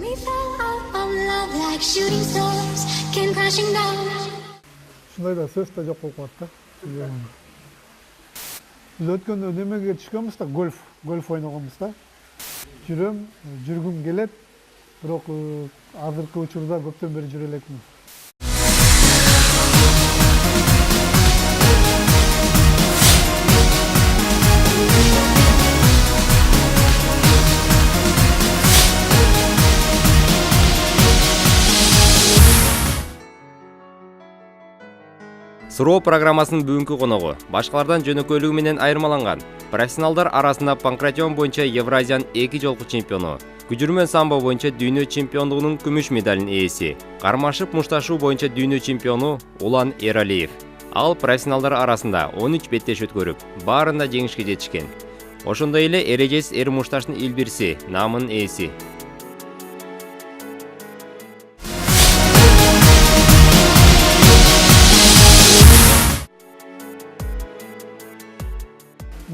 We fell out of love like shooting stars came crashing down. Ушундай да сөз да жок болуп калат да. Биз өткөндө немеге түшкөнбүз да, гольф ойногонбуз да. Жүргүм келет, бирок азыркы учурда көптөн бери жүрө элекмин. Суроо программасынын бүгүнкү коногу башкалардан жөнөкөйлүгү менен айырмаланган профессионалдар арасында панкратион боюнча Евразиянын 2 жолку чемпиону, күжүрмөн самбо боюнча дүйнө чемпиондугунун күмүш медалынын ээси, кармашып мушташуу боюнча дүйнө чемпиону Улан Эралиев. Ал профессионалдар арасында 13 беттеш өткөрүп, баарында жеңишке жетишкен. Ошондой эле эрежесиз эр мушташтын илбирси, намынын ээси.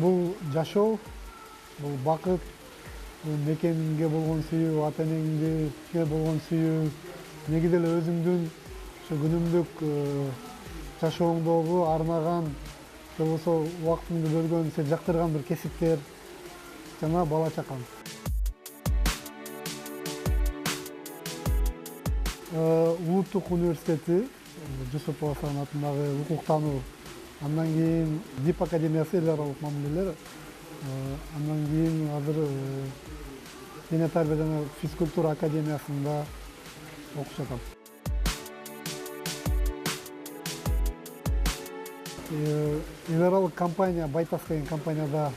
Бул жашоо, бул бакыт, бул мекенге болгон сүйүү, ата энеңге болгон сүйүү, негизи эле өзүңдүн ошо күнүмдүк жашооңдогу арнаган, же болбосо убактыңды бөлгөн, сен жактырган бир кесиптер жана бала чакаң. Улуттук университети, Жусупов Асан атындагы укуктануу, андан кийин ДИП академиясы, эл аралык мамилелер, андан кийин азыр дене тарбия жана физкультура академиясында окуп жатам. Эл аралык компания, Байтас деген компанияда,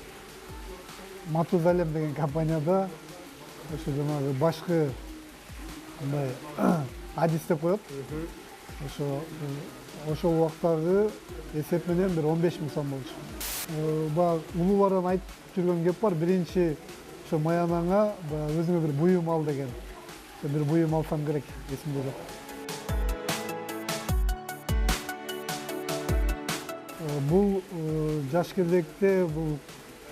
Матузалем деген компанияда ошо жанагы башкы мындай адис деп коет. Ошол убактагы эсеп менен бир 15 000 сом болчу. Баягы улуулардан айтып жүргөн кеп бар. Биринчи ошо маянаңа өзүңө бир буюм ал деген. Бир буюм алсам керек, эсимде жок. Бул жаш кезекте бул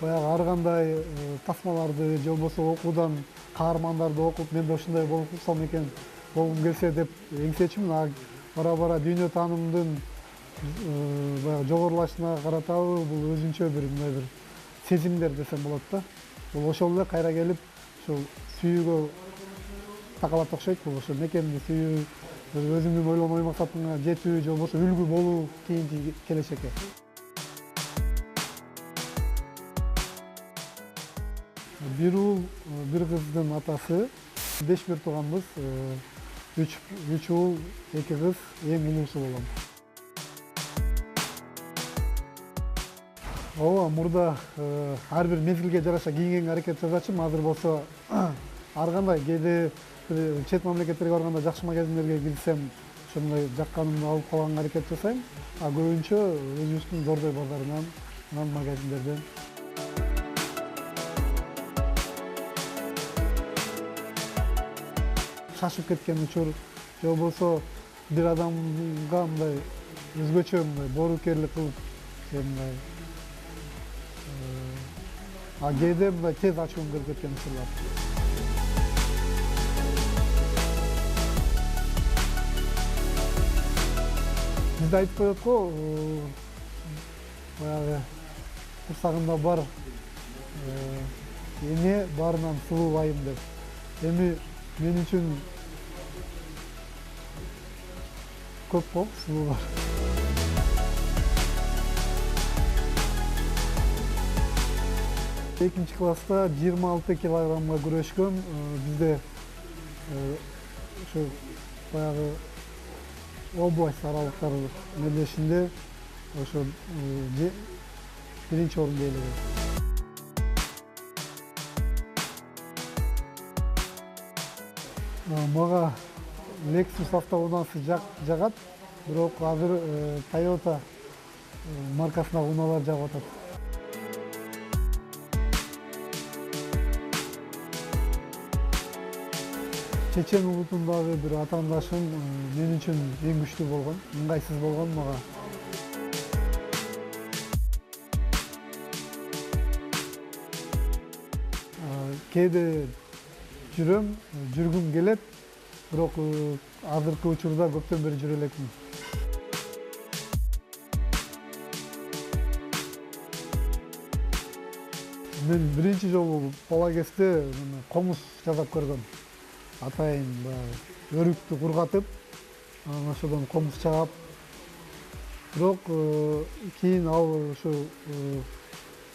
баягы ар кандай тасмаларды же болбосо окуудан каармандарды окуп, мен да ушундай болсом экен, болгум келсе деп эңсечүмүн. Бара-бара дүйнө таанымдын баягы жогорулашына каратабы бул өзүнчө бир мындай бир сезимдер десем болот да. Бул ошол эле кайра келип ушул сүйүүгө такалат окшойт. Бул ошо мекенди сүйүү, өзүңдүн ойлогон ой максатыңа жетүү, же болбосо үлгү болуу кийинки келечекке. Бир уул, бир кыздын атасы, 5 бир тууганбыз. 3 уул, 2 кыз, эң улуусу болом. Ооба, мурда ар бир мезгилге жараша кийингенге аракет жасачумун. Азыр болсо ар кандай кээде чет мамлекеттерге барганда жакшы магазиндерге кирсем, ошондой жакканымды алып калганга аракет жасайм. Көбүнчө өзүбүздүн Зордой базарынан, анан магазиндерден. Шашып кеткен учур, же болбосо бир адамга мындай өзгөчө мындай боорукерлик кылып, мындай кээде мындай тез ачуум келип кеткен учурлар. Бизде айтып коет го, баягы курсагында бар эне баарынан сулуу айым деп. Эми мен үчүн көп болуп сулуулар. Экинчи класста 26 килограммга күрөшкөм. Бизде ошо баягы область аралыктары мелдешинде ошо биринчи орунду ээлегем. Мага Lexus автоунаасы жагат, бирок азыр Toyota маркасындагы унаалар жагып атат. Чечен улутундагы бир атаандашым мен үчүн эң күчтүү болгон, ыңгайсыз болгон мага. Кээде жүрөм, жүргүм келет, бирок азыркы учурда көптөн бери жүрө элекмин. Мен биринчи жолу бала кезде комуз жасап көргөм. Атайын баягы өрүктү кургатып, анан ошодон комуз чаап. Бирок кийин ал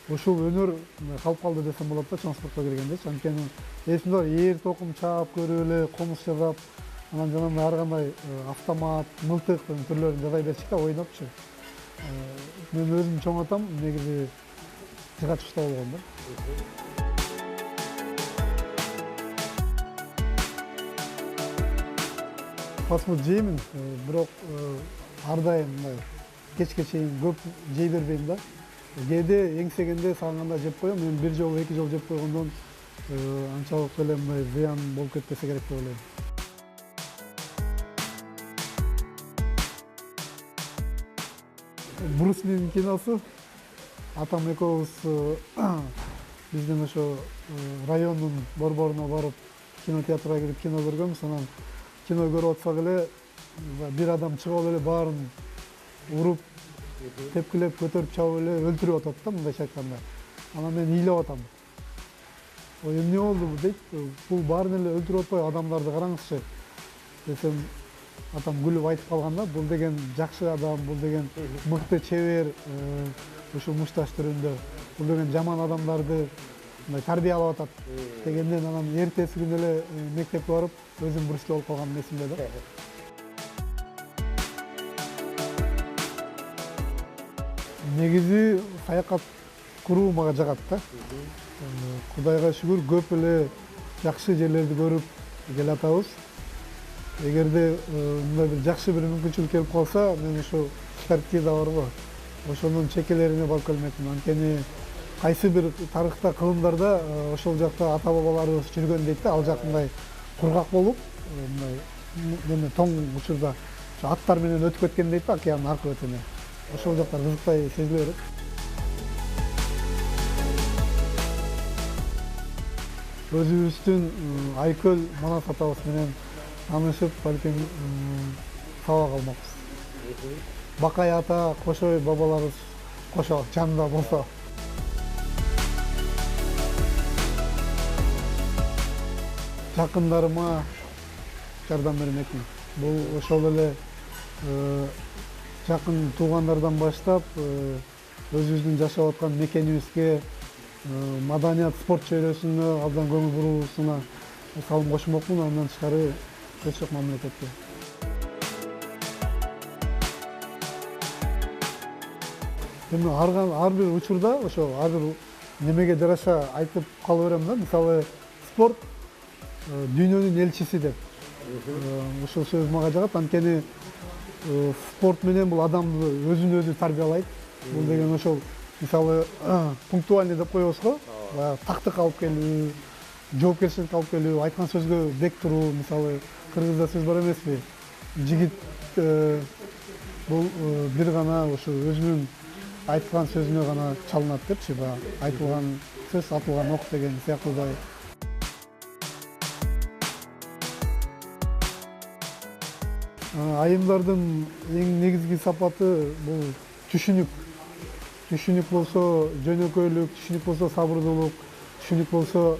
ушул өнөр калып калды десем болот да, чоң спортко киргендечи. Анткени эсимде бар, ээр токум чаап көрүп эле, комуз жасап, анан жанагындай ар кандай автомат, мылтык түрлөрүн жасай берчүк да, ойнопчу. Мен өзүм чоң атам негизи жыгачкычта болгон да. Фастфуд жеймин, бирок ар дайым мындай кечке чейин көп жей бербейм да. Кээде эңсегенде сагынганда жеп коем. Мен бир жолу, эки жолу жеп койгондон анчалык эле мындай зыян болуп кетпесе керек деп ойлойм. Брус Линин киносу. Атам экөөбүз биздин ошо райондун борборуна барып, кинотеатрга кирип кино көргөнбүз. Анан кино көрүп атсак эле бир адам чыгып эле баарын уруп, тепкилеп, көтөрүп чабып эле өлтүрүп атат да, мындайча айтканда. Анан мен ыйлап атам. Эмне болду дейт, бул баарын эле өлтүрүп атпай, адамдарды караңызчы десем, атам күлүп айтып калган да, бул деген жакшы адам, бул деген мыкты чебер, ушул мушташ түрүндө, бул деген жаман адамдарды тарбиялап атат дегенден, анан эртеси күнү эле мектепке барып, өзүм Брус Ли болуп калган эсимде да. Негизи саякат куруу мага жагат да. Кудайга шүгүр, көп эле жакшы жерлерди көрүп келатабыз. Эгерде мындай бир жакшы бир мүмкүнчүлүк келип калса, мен ошо Антарктида барбы, ошонун чекелерине барып келмекмин. Анткени кайсы бир тарыхта, кылымдарда ошол жакта ата бабаларыбыз жүргөн дейт да, ал жак мындай кургак болуп, мындай тоң учурда аттар менен өтүп кеткен дейт да, океандын аркы бетине. Ошол жактар кызыктай сезиле берет. Өзүбүздүн Айкөл Манас атабыз менен таанышып, балким сабак алмакпыз. Бакай ата, Кошой бабаларыбыз кошо жанында болсо. Жакындарыма жардам бермекмин. Бул ошол эле жакын туугандардан баштап, өзүбүздүн жашап аткан мекенибизге, маданият, спорт чөйрөсүнө абдан көңүл буруусуна салым кошмокмун, андан тышкары көз жок мамлекетке. Эми ар бир учурда ошо ар бир немеге жараша айтып кала берем да. Мисалы, спорт дүйнөнүн элчиси деп. Ушул сөз мага жагат, анткени спорт менен бул адамды өзүн өзү тарбиялайт. Бул деген ошол, мисалы, пунктуальный деп коебуз го, баягы тактык алып келүү, жоопкерчиликти алып келүү, айткан сөзгө бек туруу. Мисалы, кыргызда сөз бар эмеспи? Жигит бул бир гана ошо өзүнүн айткан сөзүнө гана чалынат депчи, баягы айтылган сөз атылган ок деген сыяктуудай. Айымдардын эң негизги сапаты бул түшүнүк. Түшүнүк болсо жөнөкөйлүк, түшүнүк болсо сабырдуулук, түшүнүк болсо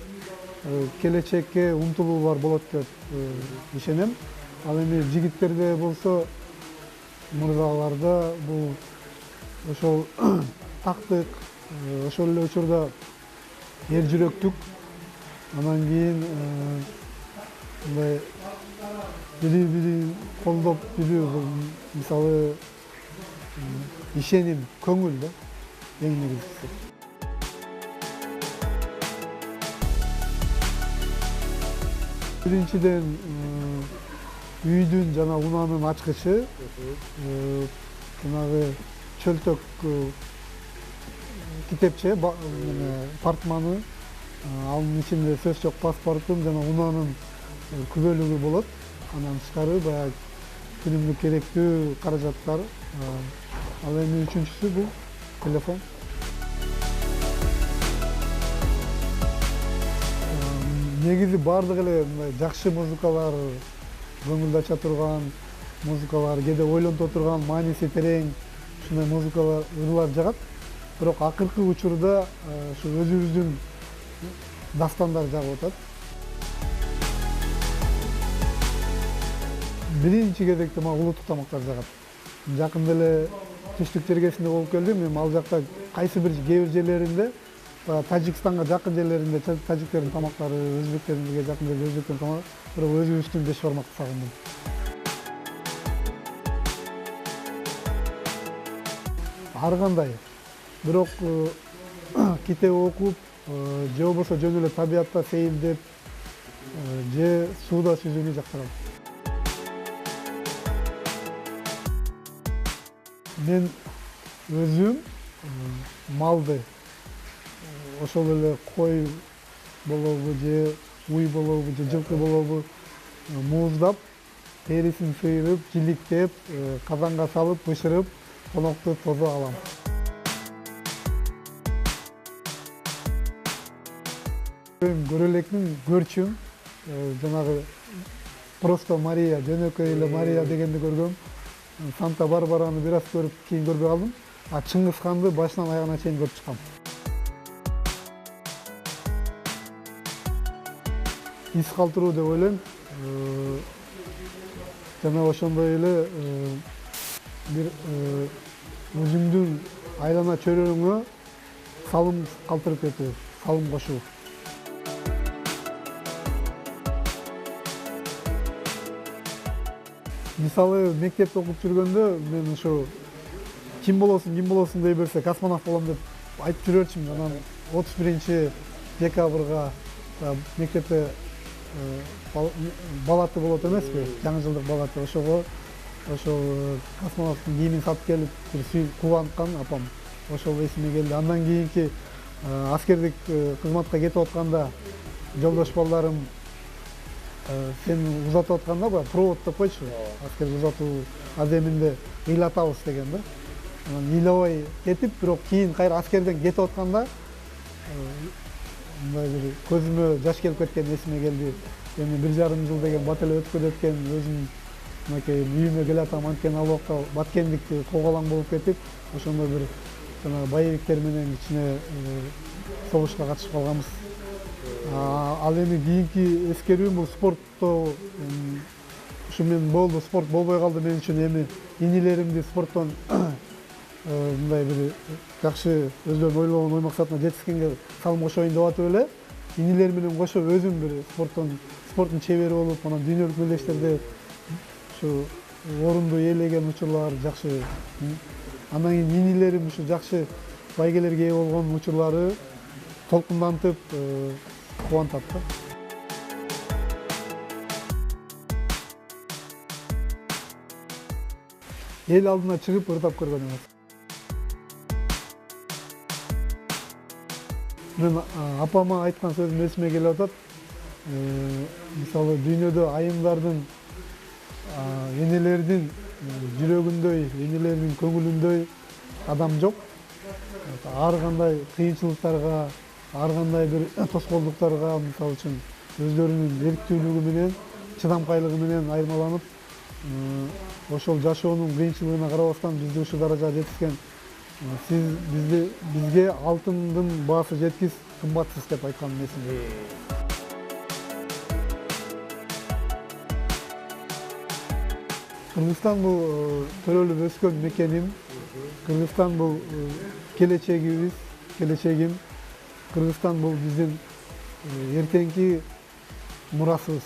келечекке умтулуулар болот деп ишенем. Ал эми жигиттерде болсо, мырзаларда бул ошол тактык, ошол эле учурда эр жүрөктүк, анан кийин мындай бири-бирин колдоп билүү, бул мисалы ишеним, көңүл да, эң негизгиси. Биринчиден үйдүн жана унаанын ачкычы, жанагы чөлтөк китепче, портманы, анын ичинде сөз жок паспортум жана унаанын күбөлүгү болот. Андан тышкары баягы күнүмдүк керектүү каражаттар. Ал эми үчүнчүсү бул телефон. негизи баардык эле мындай жакшы музыкалар, көңүлдү ача турган музыкалар, кээде ойлонто турган, мааниси терең ушундай музыкалар, ырлар жагат. Бирок акыркы учурда ушу өзүбүздүн дастандар жагып атат. Биринчи кезекте мага улуттук тамактар жагат. Жакында эле түштүк жергесинде болуп келдим. Эми ал жакта кайсы бир кээ бир жерлеринде, Тажикстанга жакын жерлеринде тажиктердин тамактары, өзбектерге жакын жерлерде өзбектердин тамактары, бирок өзүбүздүн беш бармакты сагындым. Ар кандай. Бирок китеп окуп, же болбосо жөн эле табиятта сейилдеп, же сууда сүзүүнү жактырам. Мен өзүм малды, ошол эле кой болобу, же уй болобу, же жылкы болобу мууздап, терисин сыйрып, жиликтеп, казанга салып, бышырып, конокту тозо алам. Көрө элекмин, көрчүм, жанагы просто Мария, жөнөкөй эле Мария дегенди көргөм. Санта Барбараны бир аз көрүп, кийин көрбөй калдым. А Чыңгыз ханды башынан аягына чейин көрүп чыккам. Ис калтыруу деп ойлойм. Жана ошондой эле бир өзүңдүн айлана чөйрөңө салым калтырып кетүү, салым кошуу. Мисалы, мектепте окуп жүргөндө мен ушу ким болосуң дей берсе, космонавт болом деп айтып жүрөрчүмүн. Анан 31 декабрга мектепте балаты болот эмеспи, жаңы жылдык балаты. Ошого космонавттын кийимин сатып келип, бир кубанткан апам. Ошол эсиме келди. Андан кийинки аскердик кызматка кетип атканда жолдош балдарым сен узатып атканда баягы провод деп койчу, аскерге узатуу аземинде ыйлатабыз деген да. Анан ыйлабай кетип, бирок кийин кайра аскерден кетип атканда мындай бир көзүмө жаш келип кеткен, эсиме келди. Эми 1,5 жыл деген бат эле өткөн экен, өзүм мынакей үйүмө келатам, анткени ал убакта баткендик коголаң болуп кетип, ошондой бир жанагы боевиктер менен кичине согушка катышып калганбыз. Ал эми кийинки эскерүүм бул спортто ушу мен болду, спорт болбой калды мен үчүн. Эми инилеримди спорттон мындай бир жакшы өздөрүнүн ойлогон ой максатына жетишкенге салым кошоюн деп атып эле, инилер менен кошо өзүм бир спорттун чебери болуп, анан дүйнөлүк мелдештерде ушу орунду ээлеген учурлар жакшы. Андан кийин инилерим ушу жакшы байгелерге ээ болгон учурлары толкундантып кубантат да. Эл алдына чыгып ырдап көргөн эмес. Мен апама айткан сөзүм эсиме келип атат. Мисалы дүйнөдө айымдардын, энелердин жүрөгүндөй, энелердин көңүлүндөй адам жок. Ар кандай кыйынчылыктарга, ар кандай бир тоскоолдуктарга, мисалы үчүн өздөрүнүн эрктүүлүгү менен, чыдамкайлыгы менен айырмаланып, ошол жашоонун кыйынчылыгына карабастан бизди ушул даражага жеткизген бизге алтындын баасы жеткиз, кымбатсыз деп айтканым эсимде. Кыргызстан бул төрөлүп өскөн мекеним. Кыргызстан бул келечегибиз, келечегим. Кыргызстан бул биздин эртеңки мурасыбыз.